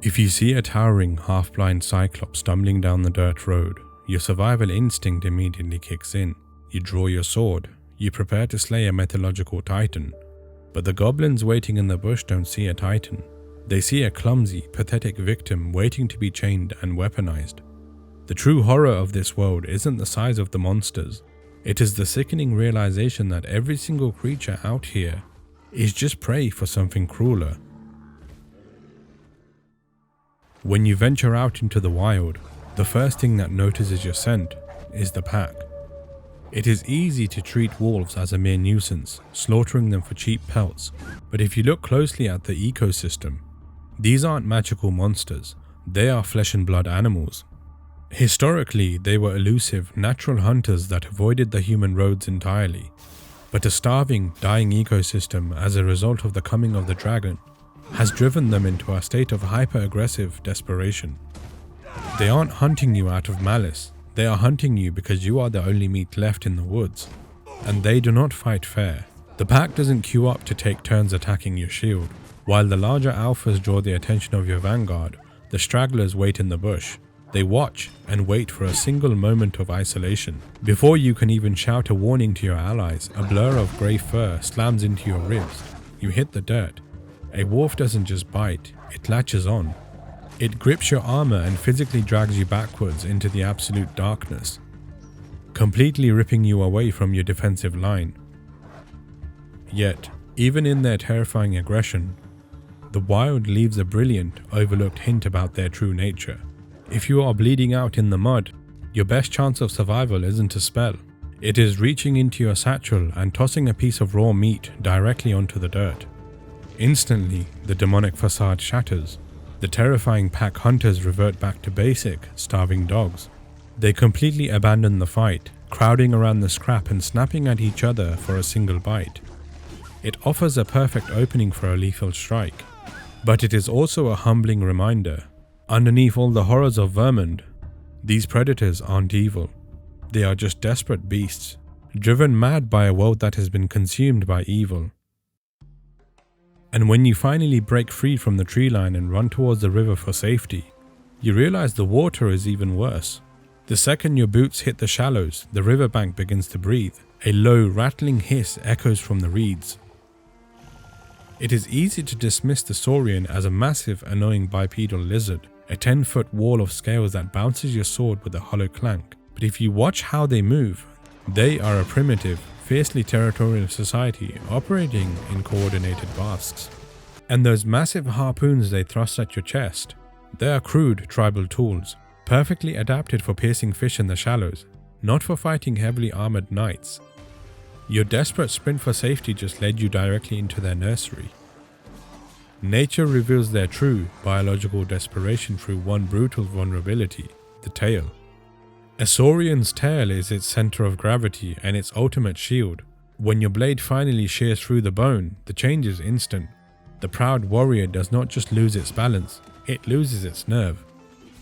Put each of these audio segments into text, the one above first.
If you see a towering, half-blind Cyclops stumbling down the dirt road, your survival instinct immediately kicks in. You draw your sword, you prepare to slay a mythological titan. But the goblins waiting in the bush don't see a titan. They see a clumsy, pathetic victim waiting to be chained and weaponized. The true horror of this world isn't the size of the monsters. It is the sickening realization that every single creature out here is just prey for something crueler. When you venture out into the wild, the first thing that notices your scent is the pack. It is easy to treat wolves as a mere nuisance, slaughtering them for cheap pelts, but if you look closely at the ecosystem, these aren't magical monsters, they are flesh and blood animals. Historically, they were elusive, natural hunters that avoided the human roads entirely, but a starving, dying ecosystem as a result of the coming of the dragon has driven them into a state of hyper-aggressive desperation. They aren't hunting you out of malice, they are hunting you because you are the only meat left in the woods, and they do not fight fair. The pack doesn't queue up to take turns attacking your shield. While the larger alphas draw the attention of your vanguard, the stragglers wait in the bush. They watch and wait for a single moment of isolation. Before you can even shout a warning to your allies, a blur of grey fur slams into your ribs. You hit the dirt. A wolf doesn't just bite, it latches on. It grips your armor and physically drags you backwards into the absolute darkness, completely ripping you away from your defensive line. Yet, even in their terrifying aggression, the wild leaves a brilliant, overlooked hint about their true nature. If you are bleeding out in the mud, your best chance of survival isn't a spell. It is reaching into your satchel and tossing a piece of raw meat directly onto the dirt. Instantly, the demonic facade shatters. The terrifying pack hunters revert back to basic, starving dogs. They completely abandon the fight, crowding around the scrap and snapping at each other for a single bite. It offers a perfect opening for a lethal strike, but it is also a humbling reminder. Underneath all the horrors of Vermund, these predators aren't evil. They are just desperate beasts, driven mad by a world that has been consumed by evil. And when you finally break free from the tree line and run towards the river for safety, you realize the water is even worse. The second your boots hit the shallows, the riverbank begins to breathe. A low, rattling hiss echoes from the reeds. It is easy to dismiss the saurian as a massive, annoying bipedal lizard, a 10-foot wall of scales that bounces your sword with a hollow clank. But if you watch how they move, they are a primitive, fiercely territorial society operating in coordinated tasks. And those massive harpoons they thrust at your chest, they are crude tribal tools, perfectly adapted for piercing fish in the shallows, not for fighting heavily armored knights. Your desperate sprint for safety just led you directly into their nursery. Nature reveals their true biological desperation through one brutal vulnerability, the tail. A saurian's tail is its center of gravity and its ultimate shield. When your blade finally shears through the bone, the change is instant. The proud warrior does not just lose its balance, it loses its nerve.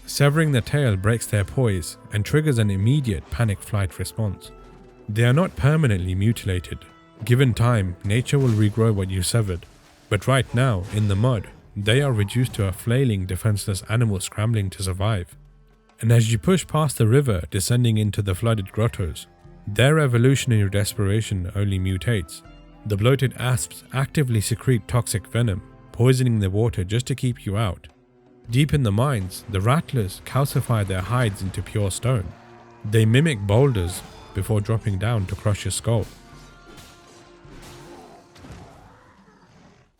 Severing the tail breaks their poise and triggers an immediate panic flight response. They are not permanently mutilated. Given time, nature will regrow what you severed. But right now, in the mud, they are reduced to a flailing, defenseless animal scrambling to survive. And as you push past the river, descending into the flooded grottos, their evolutionary desperation only mutates. The bloated asps actively secrete toxic venom, poisoning the water just to keep you out. Deep in the mines, the rattlers calcify their hides into pure stone. They mimic boulders before dropping down to crush your skull.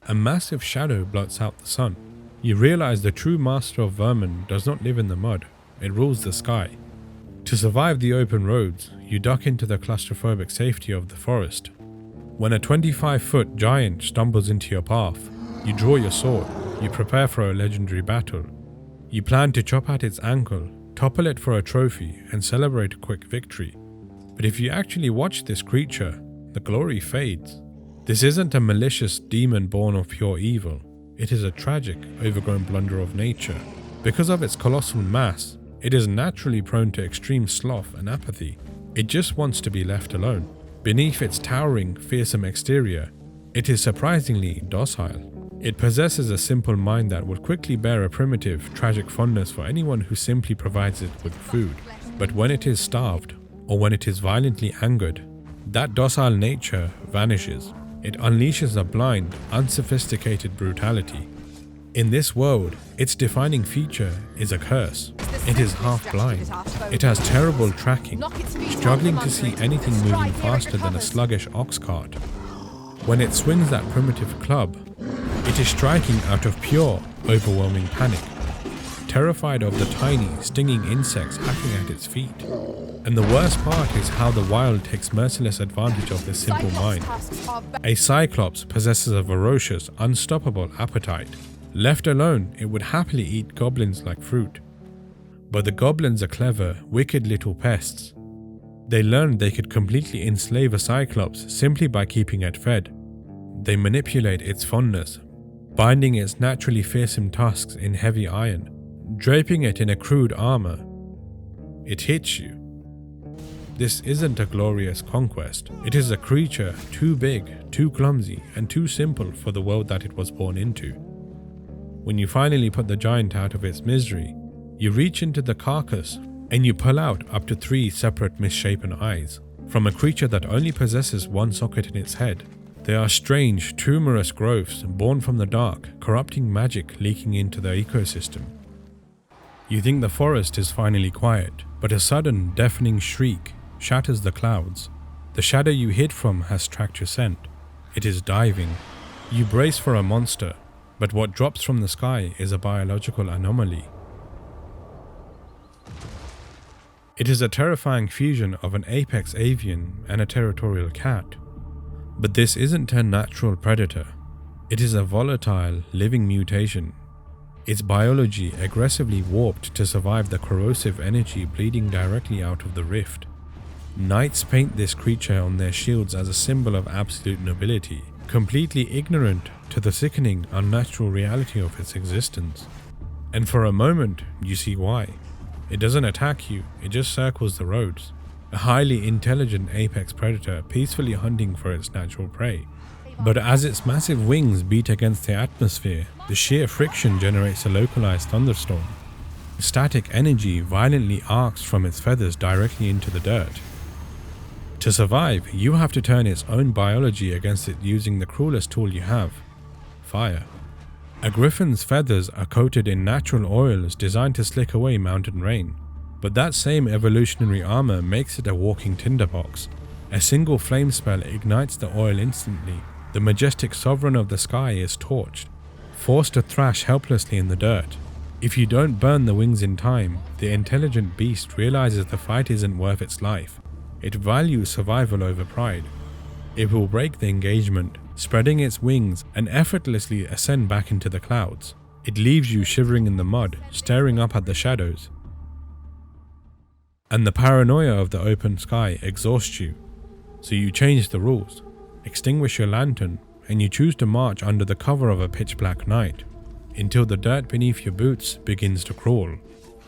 A massive shadow blots out the sun. You realize the true master of Vermund does not live in the mud, it rules the sky. To survive the open roads, you duck into the claustrophobic safety of the forest. When a 25-foot giant stumbles into your path, you draw your sword, you prepare for a legendary battle. You plan to chop at its ankle, topple it for a trophy, and celebrate a quick victory. But if you actually watch this creature, the glory fades. This isn't a malicious demon born of pure evil. It is a tragic, overgrown blunder of nature. Because of its colossal mass, it is naturally prone to extreme sloth and apathy. It just wants to be left alone. Beneath its towering, fearsome exterior, it is surprisingly docile. It possesses a simple mind that would quickly bear a primitive, tragic fondness for anyone who simply provides it with food. But when it is starved, or when it is violently angered, that docile nature vanishes. It unleashes a blind, unsophisticated brutality. In this world, its defining feature is a curse. It is half blind. It has terrible tracking, struggling to see anything moving faster than a sluggish ox cart. When it swings that primitive club, it is striking out of pure, overwhelming panic, terrified of the tiny, stinging insects hacking at its feet. And the worst part is how the wild takes merciless advantage of this simple mind. A Cyclops possesses a ferocious, unstoppable appetite. Left alone, it would happily eat goblins like fruit. But the goblins are clever, wicked little pests. They learned they could completely enslave a Cyclops simply by keeping it fed. They manipulate its fondness, binding its naturally fearsome tusks in heavy iron, draping it in a crude armor. It hits you. This isn't a glorious conquest. It is a creature too big, too clumsy, and too simple for the world that it was born into. When you finally put the giant out of its misery, you reach into the carcass and you pull out up to 3 separate misshapen eyes from a creature that only possesses one socket in its head. They are strange, tumorous growths born from the dark, corrupting magic leaking into the ecosystem. You think the forest is finally quiet, but a sudden, deafening shriek shatters the clouds. The shadow you hid from has tracked your scent. It is diving. You brace for a monster, but what drops from the sky is a biological anomaly. It is a terrifying fusion of an apex avian and a territorial cat. But this isn't a natural predator. It is a volatile, living mutation. Its biology aggressively warped to survive the corrosive energy bleeding directly out of the rift. Knights paint this creature on their shields as a symbol of absolute nobility, completely ignorant to the sickening, unnatural reality of its existence. And for a moment, you see why. It doesn't attack you, it just circles the roads. A highly intelligent apex predator peacefully hunting for its natural prey. But as its massive wings beat against the atmosphere, the sheer friction generates a localized thunderstorm. Static energy violently arcs from its feathers directly into the dirt. To survive, you have to turn its own biology against it using the cruelest tool you have: fire. A griffin's feathers are coated in natural oils designed to slick away mountain rain. But that same evolutionary armor makes it a walking tinderbox. A single flame spell ignites the oil instantly. The majestic sovereign of the sky is torched, forced to thrash helplessly in the dirt. If you don't burn the wings in time, the intelligent beast realizes the fight isn't worth its life. It values survival over pride. It will break the engagement, spreading its wings and effortlessly ascend back into the clouds. It leaves you shivering in the mud, staring up at the shadows. And the paranoia of the open sky exhausts you. So you change the rules, extinguish your lantern, and you choose to march under the cover of a pitch black night, until the dirt beneath your boots begins to crawl.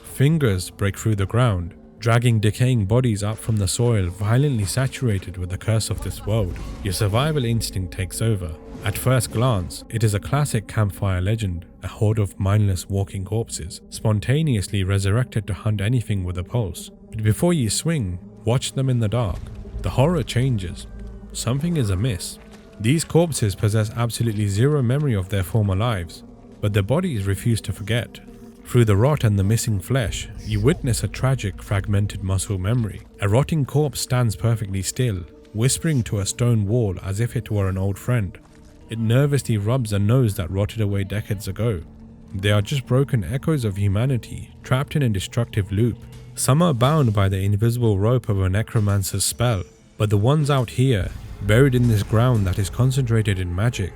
Fingers break through the ground, dragging decaying bodies up from the soil violently saturated with the curse of this world. Your survival instinct takes over. At first glance, it is a classic campfire legend, a horde of mindless walking corpses, spontaneously resurrected to hunt anything with a pulse. But before you swing, watch them in the dark. The horror changes. Something is amiss. These corpses possess absolutely zero memory of their former lives, but their bodies refuse to forget. Through the rot and the missing flesh, you witness a tragic, fragmented muscle memory. A rotting corpse stands perfectly still, whispering to a stone wall as if it were an old friend. It nervously rubs a nose that rotted away decades ago. They are just broken echoes of humanity, trapped in a destructive loop. Some are bound by the invisible rope of a necromancer's spell, but the ones out here, buried in this ground that is concentrated in magic.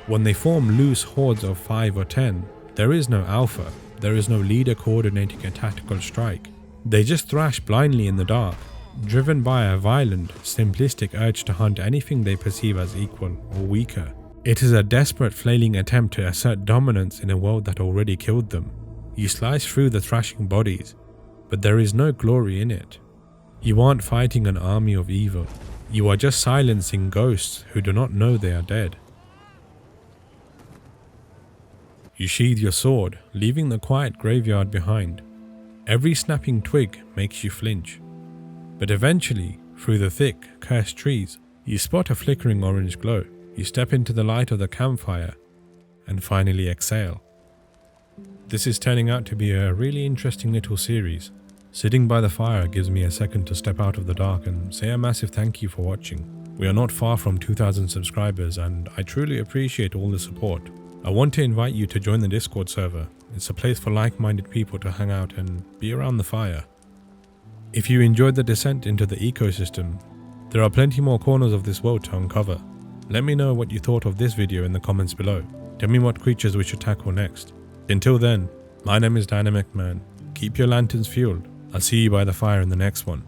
When they form loose hordes of 5 or 10, there is no alpha. There is no leader coordinating a tactical strike. They just thrash blindly in the dark, driven by a violent, simplistic urge to hunt anything they perceive as equal or weaker. It is a desperate, flailing attempt to assert dominance in a world that already killed them. You slice through the thrashing bodies, but there is no glory in it. You aren't fighting an army of evil. You are just silencing ghosts who do not know they are dead. You sheathe your sword, leaving the quiet graveyard behind. Every snapping twig makes you flinch. But eventually, through the thick, cursed trees, you spot a flickering orange glow. You step into the light of the campfire and finally exhale. This is turning out to be a really interesting little series. Sitting by the fire gives me a second to step out of the dark and say a massive thank you for watching. We are not far from 2,000 subscribers and I truly appreciate all the support. I want to invite you to join the Discord server. It's a place for like-minded people to hang out and be around the fire. If you enjoyed the descent into the ecosystem, there are plenty more corners of this world to uncover. Let me know what you thought of this video in the comments below. Tell me what creatures we should tackle next. Until then, my name is Dynamic Man. Keep your lanterns fueled. I'll see you by the fire in the next one.